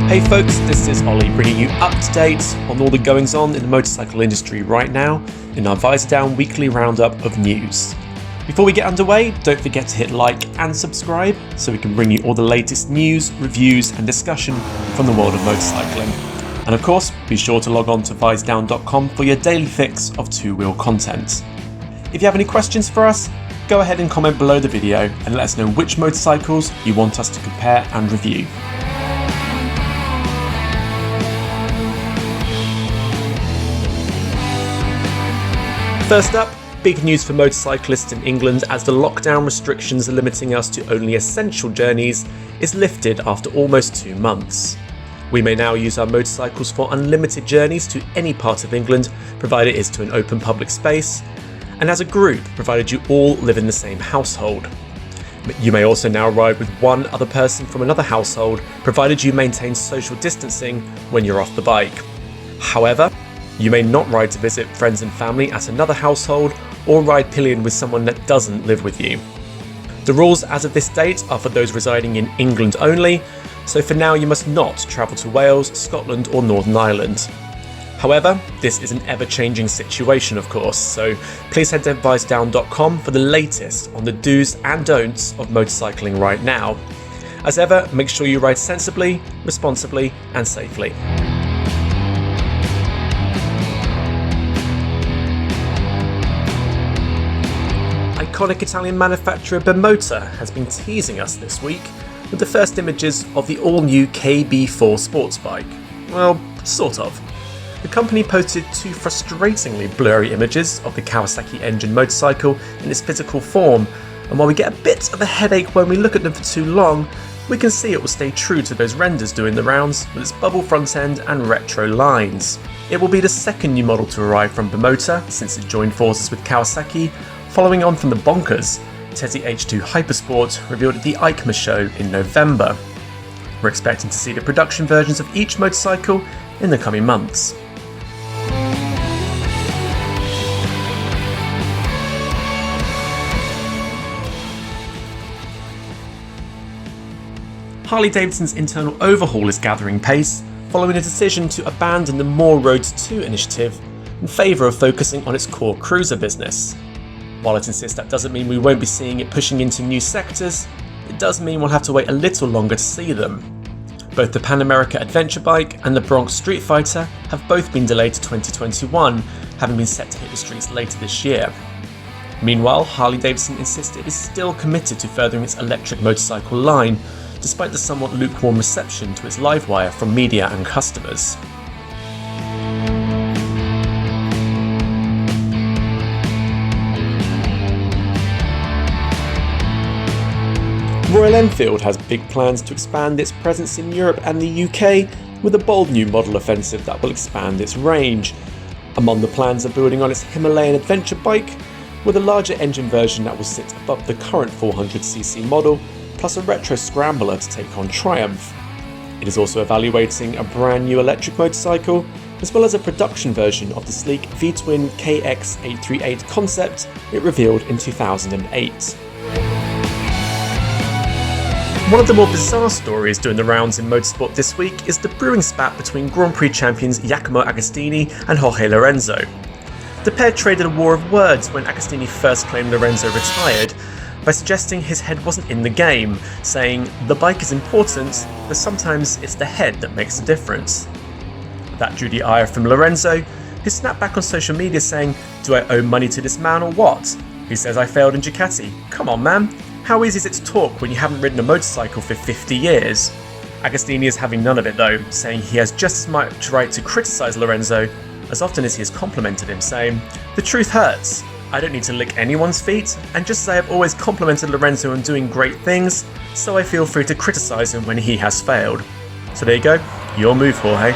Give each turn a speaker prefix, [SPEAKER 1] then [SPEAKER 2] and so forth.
[SPEAKER 1] Hey folks, this is Ollie bringing you up to date on all the goings on in the motorcycle industry right now in our Visordown weekly roundup of news. Before we get underway, don't forget to hit like and subscribe so we can bring you all the latest news, reviews and discussion from the world of motorcycling. And of course, be sure to log on to visordown.com for your daily fix of two-wheel content. If you have any questions for us, go ahead and comment below the video and let us know which motorcycles you want us to compare and review. First up, big news for motorcyclists in England as the lockdown restrictions limiting us to only essential journeys is lifted after almost 2 months. We may now use our motorcycles for unlimited journeys to any part of England, provided it is to an open public space, and as a group, provided you all live in the same household. You may also now ride with one other person from another household, provided you maintain social distancing when you're off the bike. However, you may not ride to visit friends and family at another household or ride pillion with someone that doesn't live with you. The rules as of this date are for those residing in England only, so for now you must not travel to Wales, Scotland or Northern Ireland. However, this is an ever-changing situation of course, so please head to visordown.com for the latest on the do's and don'ts of motorcycling right now. As ever, make sure you ride sensibly, responsibly and safely. Iconic Italian manufacturer Bimota has been teasing us this week with the first images of the all-new KB4 sports bike. Well, sort of. The company posted 2 frustratingly blurry images of the Kawasaki engine motorcycle in its physical form, and while we get a bit of a headache when we look at them for too long, we can see it will stay true to those renders doing the rounds with its bubble front end and retro lines. It will be the second new model to arrive from Bimota since it joined forces with Kawasaki, following on from the bonkers Tezzy H2 Hypersport revealed at the EICMA show in November. We're expecting to see the production versions of each motorcycle in the coming months. Harley-Davidson's internal overhaul is gathering pace following a decision to abandon the More Roads 2 initiative in favour of focusing on its core cruiser business. While it insists that doesn't mean we won't be seeing it pushing into new sectors, it does mean we'll have to wait a little longer to see them. Both the Pan America Adventure Bike and the Bronx Street Fighter have both been delayed to 2021, having been set to hit the streets later this year. Meanwhile, Harley-Davidson insists it is still committed to furthering its electric motorcycle line, despite the somewhat lukewarm reception to its Livewire from media and customers. Royal Enfield has big plans to expand its presence in Europe and the UK with a bold new model offensive that will expand its range. Among the plans are building on its Himalayan adventure bike with a larger engine version that will sit above the current 400cc model, plus a retro scrambler to take on Triumph. It is also evaluating a brand new electric motorcycle as well as a production version of the sleek V-twin KX838 concept it revealed in 2008. One of the more bizarre stories doing the rounds in motorsport this week is the brewing spat between Grand Prix champions Giacomo Agostini and Jorge Lorenzo. The pair traded a war of words when Agostini first claimed Lorenzo retired by suggesting his head wasn't in the game, saying, "The bike is important, but sometimes it's the head that makes a difference." That drew the ire from Lorenzo, who snapped back on social media saying, "Do I owe money to this man or what? He says I failed in Ducati. Come on man. How easy is it to talk when you haven't ridden a motorcycle for 50 years? Agostini is having none of it though, saying he has just as much right to criticise Lorenzo as often as he has complimented him, saying, "The truth hurts. I don't need to lick anyone's feet, and just as I have always complimented Lorenzo on doing great things, so I feel free to criticise him when he has failed." So there you go, your move, Jorge.